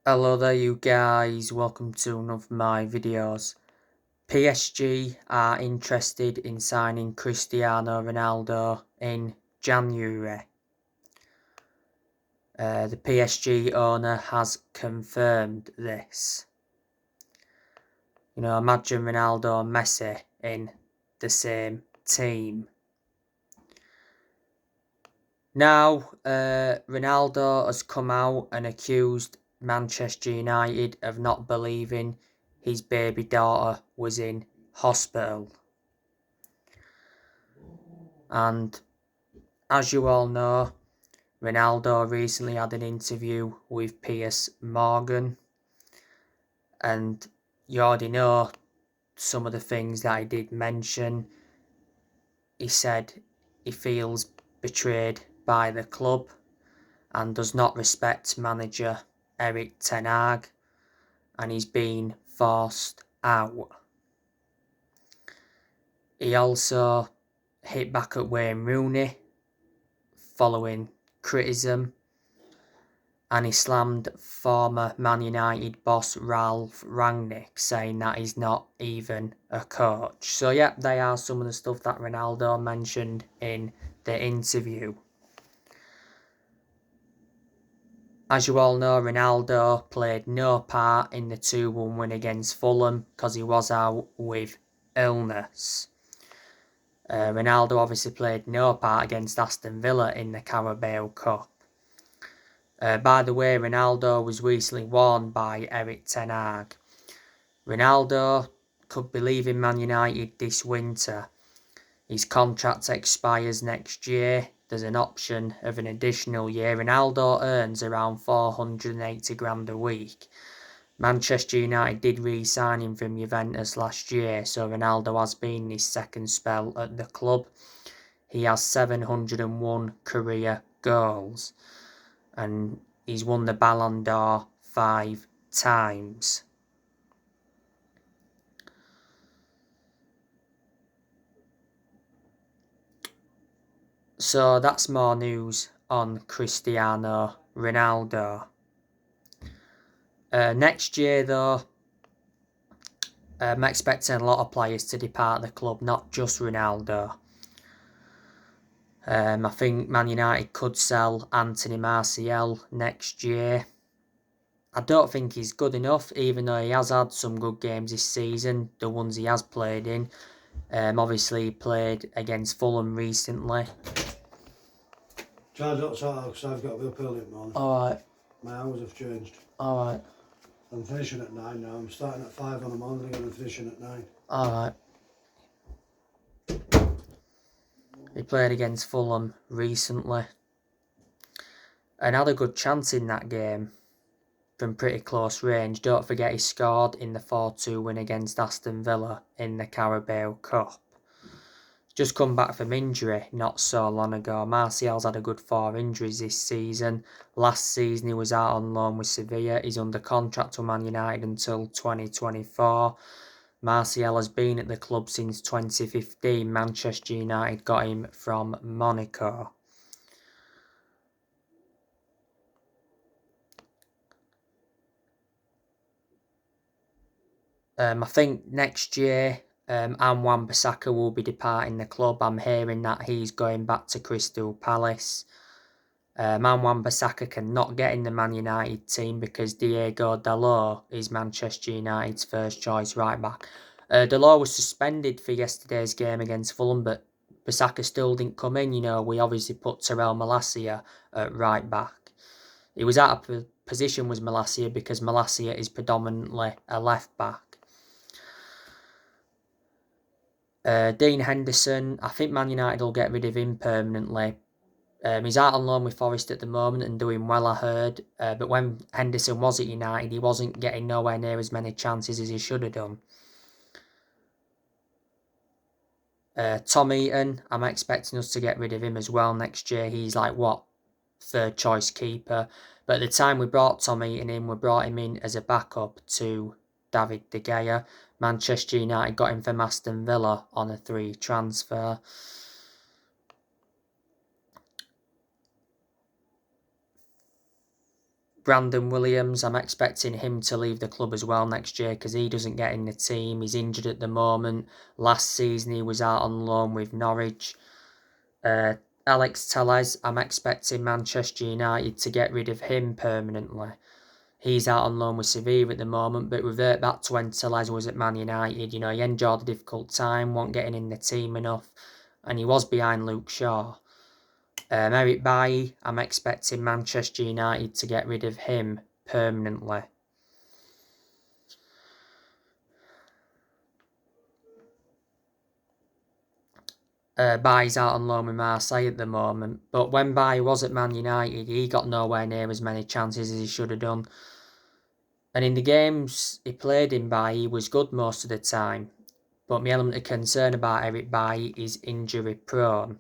Hello there you guys, welcome to one of my videos. PSG are interested in signing Cristiano Ronaldo in January. The PSG owner has confirmed this. Imagine Ronaldo and Messi in the same team. Now, Ronaldo has come out and accused Manchester United of not believing his baby daughter was in hospital. And as you all know, Ronaldo recently had an interview with Piers Morgan, and you already know some of the things that he did mention. He said he feels betrayed by the club and does not respect manager Erik ten Hag, and he's been forced out. He also hit back at Wayne Rooney following criticism, and he slammed former Man United boss Ralph Rangnick, saying that he's not even a coach. So yeah, they are some of the stuff that Ronaldo mentioned in the interview. As you all know, Ronaldo played no part in the 2-1 win against Fulham because he was out with illness. Ronaldo obviously played no part against Aston Villa in the Carabao Cup. By the way, Ronaldo was recently warned by Erik ten Hag. Ronaldo could be leaving Man United this winter. His contract expires next year. There's an option of an additional year. Ronaldo earns around 480 grand a week. Manchester United did re-sign him from Juventus last year, so Ronaldo has been his second spell at the club. He has 701 career goals, and he's won the Ballon d'Or 5 times. So that's more news on Cristiano Ronaldo. Next year though, I'm expecting a lot of players to depart the club, not just Ronaldo. I think Man United could sell Anthony Martial next year. I don't think he's good enough, even though he has had some good games this season, the ones he has played in. Obviously, he played against Fulham recently. Charge up sort out because I've got to be up early in the morning. Alright. My hours have changed. Alright. I'm finishing at 9 now. I'm starting at 5 on the morning again and finishing at 9. Alright. He played against Fulham recently and had a good chance in that game from pretty close range. Don't forget he scored in the 4-2 win against Aston Villa in the Carabao Cup. Just come back from injury not so long ago. Martial's had a good 4 injuries this season. Last season he was out on loan with Sevilla. He's under contract with Man United until 2024. Martial has been at the club since 2015. Manchester United got him from Monaco. I think next year Wan-Bissaka will be departing the club. I'm hearing that he's going back to Crystal Palace. Wan-Bissaka cannot get in the Man United team because Diego Dalot is Manchester United's first choice right back. Dalot was suspended for yesterday's game against Fulham, but Bissaka still didn't come in. We obviously put Terrell Malacia at right back. He was out of position was Malacia because Malacia is predominantly a left back. Dean Henderson, I think Man United will get rid of him permanently. He's out on loan with Forest at the moment and doing well, I heard. But when Henderson was at United, he wasn't getting nowhere near as many chances as he should have done. Tom Eaton, I'm expecting us to get rid of him as well next year. He's like, third choice keeper. But at the time we brought Tom Eaton in, we brought him in as a backup to David De Gea. Manchester United got him from Aston Villa on a 3 transfer. Brandon Williams, I'm expecting him to leave the club as well next year because he doesn't get in the team. He's injured at the moment. Last season he was out on loan with Norwich. Alex Telles, I'm expecting Manchester United to get rid of him permanently. He's out on loan with Sevilla at the moment, but revert back to when Telles was at Man United. You know, he endured a difficult time, wasn't getting in the team enough, and he was behind Luke Shaw. Eric Bailly, I'm expecting Manchester United to get rid of him permanently. Bailly's out on loan with Marseille at the moment, but when Bailly was at Man United, he got nowhere near as many chances as he should have done. And in the games he played in, Bailly was good most of the time, but my element of concern about Eric Bailly is injury prone.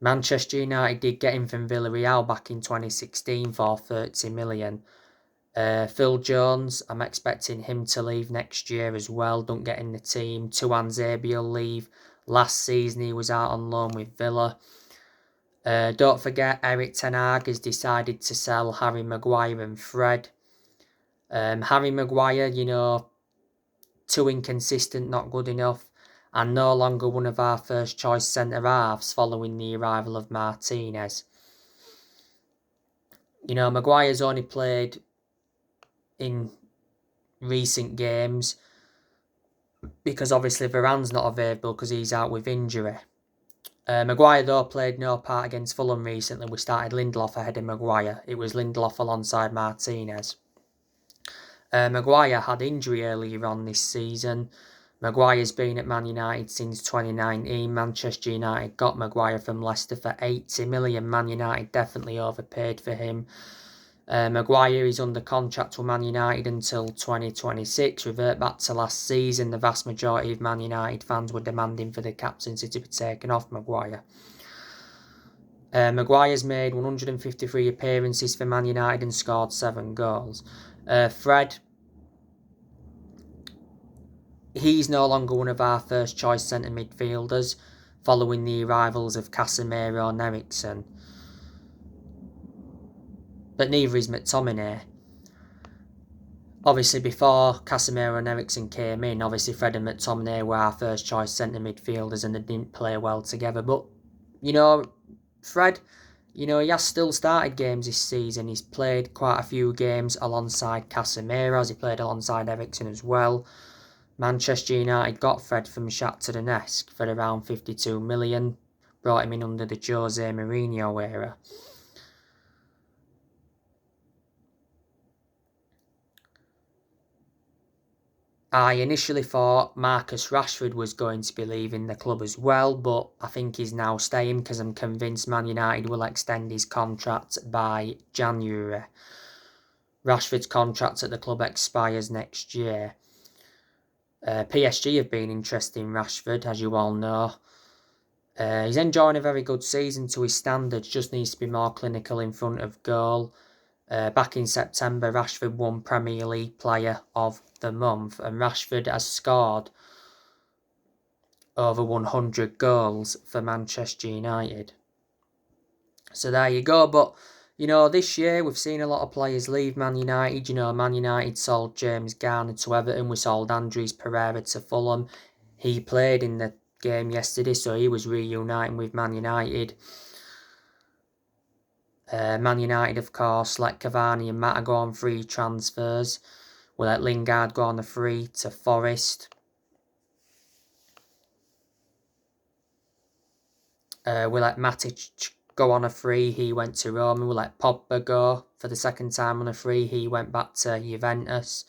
Manchester United did get him from Villarreal back in 2016 for 30 million. Phil Jones, I'm expecting him to leave next year as well. Don't get in the team. Tuan Zabi will leave. Last season he was out on loan with Villa. Don't forget Eric Ten Hag has decided to sell Harry Maguire and Fred. Harry Maguire, you know, too inconsistent, not good enough, and no longer one of our first choice centre-halves following the arrival of Martinez. You know, Maguire's only played in recent games because obviously Varane's not available because he's out with injury. Maguire, though, played no part against Fulham recently. We started Lindelof ahead of Maguire. It was Lindelof alongside Martinez. Maguire had injury earlier on this season. Maguire's been at Man United since 2019. Manchester United got Maguire from Leicester for 80 million. Man United definitely overpaid for him. Maguire is under contract with Man United until 2026. Revert back to last season, the vast majority of Man United fans were demanding for the captaincy to be taken off Maguire. Maguire's made 153 appearances for Man United and scored 7 goals. Fred, he's no longer one of our first choice centre midfielders following the arrivals of Casemiro and Eriksen. But neither is McTominay. Obviously, before Casemiro and Eriksen came in, obviously Fred and McTominay were our first choice centre midfielders and they didn't play well together. But, you know, Fred, you know, he has still started games this season. He's played quite a few games alongside Casemiro, as he played alongside Eriksen as well. Manchester United got Fred from Shakhtar Donetsk for around 52 million, brought him in under the Jose Mourinho era. I initially thought Marcus Rashford was going to be leaving the club as well, but I think he's now staying because I'm convinced Man United will extend his contract by January. Rashford's contract at the club expires next year. PSG have been interested in Rashford, as you all know. He's enjoying a very good season to his standards, just needs to be more clinical in front of goal. Back in September, Rashford won Premier League Player of the Month, and Rashford has scored over 100 goals for Manchester United. So there you go. But, you know, this year we've seen a lot of players leave Man United. You know, Man United sold James Garner to Everton. We sold Andres Pereira to Fulham. He played in the game yesterday, so he was reuniting with Man United. Man United, of course, let Cavani and Mata go on free transfers. We let Lingard go on a free to Forest. We let Matic go on a free. He went to Roma. We let Pogba go for the second time on a free. He went back to Juventus.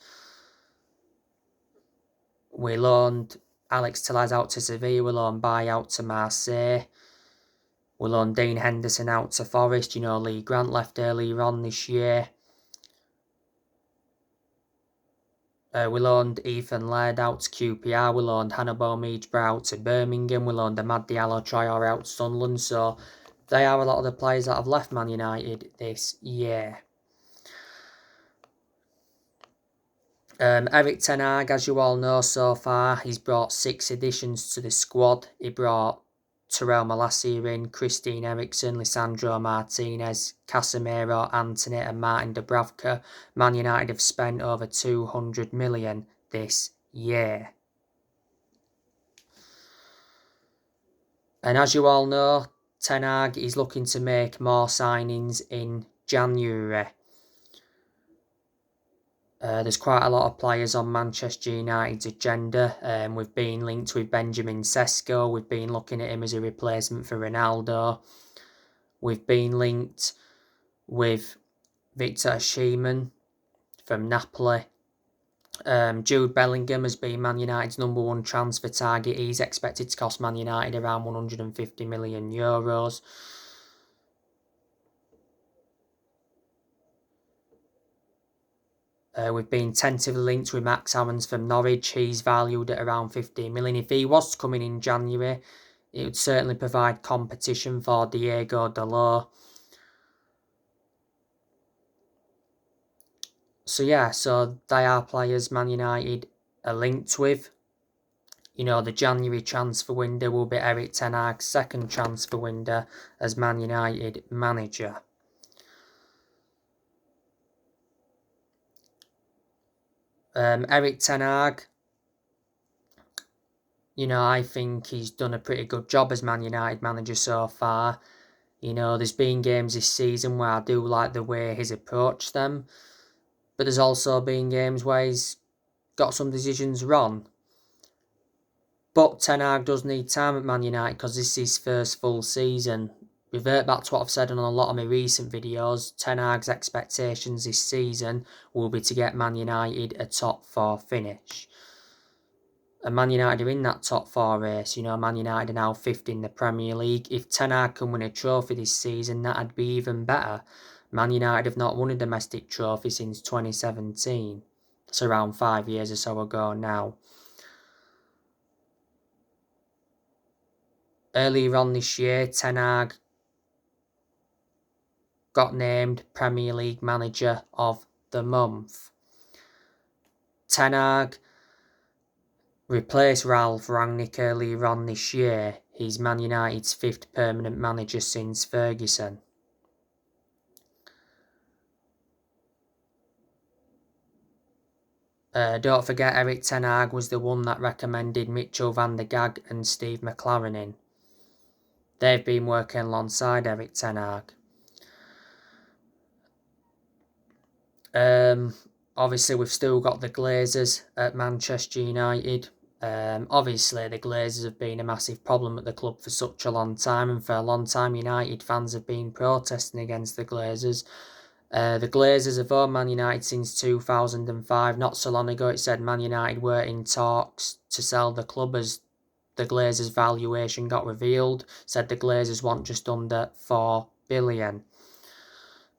We loaned Alex Telles out to Sevilla. We loaned Bailly out to Marseille. We loaned Dean Henderson out to Forest. You know, Lee Grant left earlier on this year. We loaned Ethan Laird out to QPR. We loaned Hannibal Meadsborough out to Birmingham. We loaned Amad Diallo Traore out to Sunderland. So they are a lot of the players that have left Man United this year. Eric Ten Hag, as you all know so far, he's brought 6 additions to the squad. He brought Terrell Malacia in, Christine Eriksen, Lisandro Martinez, Casemiro, Antony and Martin Dubravka. Man United have spent over 200 million this year. And as you all know, Ten Hag is looking to make more signings in January. There's quite a lot of players on Manchester United's agenda. We've been linked with Benjamin Sesko. We've been looking at him as a replacement for Ronaldo. We've been linked with Victor Osimhen from Napoli. Jude Bellingham has been Man United's #1 transfer target. He's expected to cost Man United around €150 million. We've been tentatively linked with Max Aarons from Norwich. He's valued at around 15 million. If he was to come in January, it would certainly provide competition for Diego Dalot. So yeah, so they are players Man United are linked with. You know, the January transfer window will be Erik Ten Hag's second transfer window as Man United manager. Erik Ten Hag, you know, I think he's done a pretty good job as Man United manager so far. You know, there's been games this season where I do like the way he's approached them, but there's also been games where he's got some decisions wrong. But Ten Hag does need time at Man United because this is his first full season. Revert back to what I've said on a lot of my recent videos. Ten Hag's expectations this season will be to get Man United a top 4 finish. And Man United are in that top 4 race. You know, Man United are now 5th in the Premier League. If Ten Hag can win a trophy this season, that'd be even better. Man United have not won a domestic trophy since 2017. It's around 5 years or so ago now. Earlier on this year, Ten Hag got named Premier League Manager of the Month. Ten Hag replaced Ralf Rangnick earlier on this year. He's Man United's 5th permanent manager since Ferguson. Don't forget Erik Ten Hag was the one that recommended Mitchell van der Gaag and Steve McLaren in. They've been working alongside Erik Ten Hag. Obviously, we've still got the Glazers at Manchester United. Obviously, the Glazers have been a massive problem at the club for such a long time, and for a long time, United fans have been protesting against the Glazers. The Glazers have owned Man United since 2005. Not so long ago, it said Man United were in talks to sell the club as the Glazers' valuation got revealed. Said the Glazers want just under £4 billion.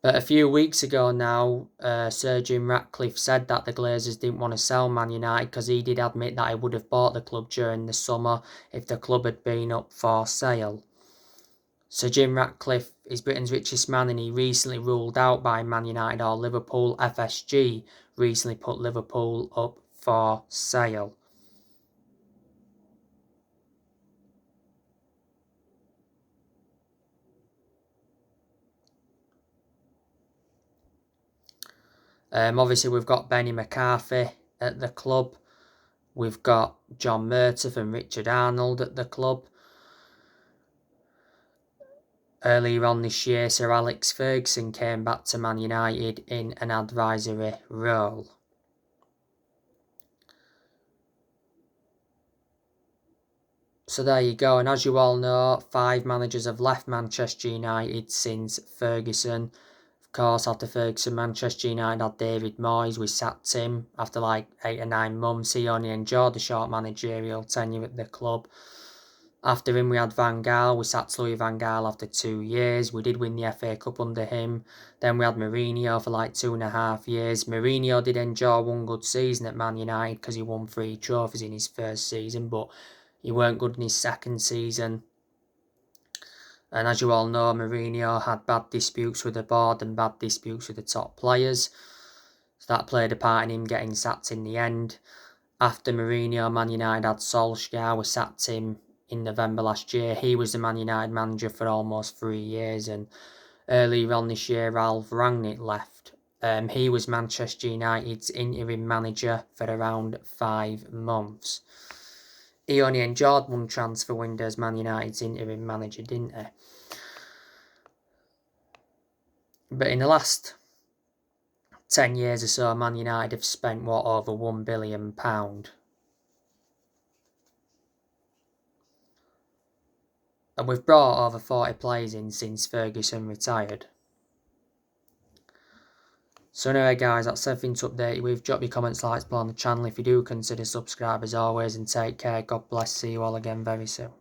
But a few weeks ago now, Sir Jim Ratcliffe said that the Glazers didn't want to sell Man United because he did admit that he would have bought the club during the summer if the club had been up for sale. Sir Jim Ratcliffe is Britain's richest man and he recently ruled out by Man United or Liverpool. FSG recently put Liverpool up for sale. Obviously, we've got Benny McCarthy at the club. We've got John Murtaugh and Richard Arnold at the club. Earlier on this year, Sir Alex Ferguson came back to Man United in an advisory role. So there you go, and as you all know, 5 managers have left Manchester United since Ferguson. Of course, after Ferguson, Manchester United had David Moyes. We sacked him after like 8 or 9 months. He only enjoyed the short managerial tenure at the club. After him, we had Van Gaal. We sacked Louis Van Gaal after 2 years. We did win the FA Cup under him. Then we had Mourinho for like 2.5 years. Mourinho did enjoy one good season at Man United because he won 3 trophies in his first season, but he weren't good in his second season. And as you all know, Mourinho had bad disputes with the board and bad disputes with the top players. So that played a part in him getting sacked in the end. After Mourinho, Man United had Solskjaer. We sacked him in November last year. He was the Man United manager for almost 3 years, and earlier on this year, Ralf Rangnick left. He was Manchester United's interim manager for around 5 months. He only enjoyed one transfer window as Man United's interim manager, didn't he? But in the last 10 years or so, Man United have spent, over £1 billion. And we've brought over 40 players in since Ferguson retired. So anyway guys, that's everything to update you with. Drop your comments, likes below on the channel if you do consider subscribe as always, and take care. God bless. See you all again very soon.